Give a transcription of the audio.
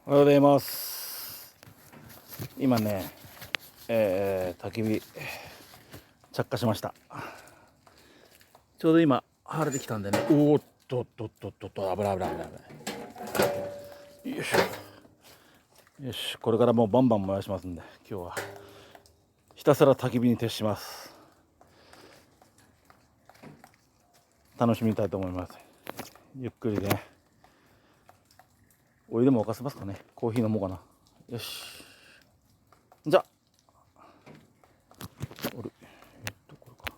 おはようございます。今ね、焚き火着火しました。ちょうど今晴れてきたんでね。おーっとっとっとっとっと、危ない。よいしょ。よし、これからもうバンバン燃やしますんで、今日はひたすら焚き火に徹します。楽しみたいと思います。ゆっくりね。お湯でも沸かせますかね。コーヒー飲もうかな。よし。じゃあ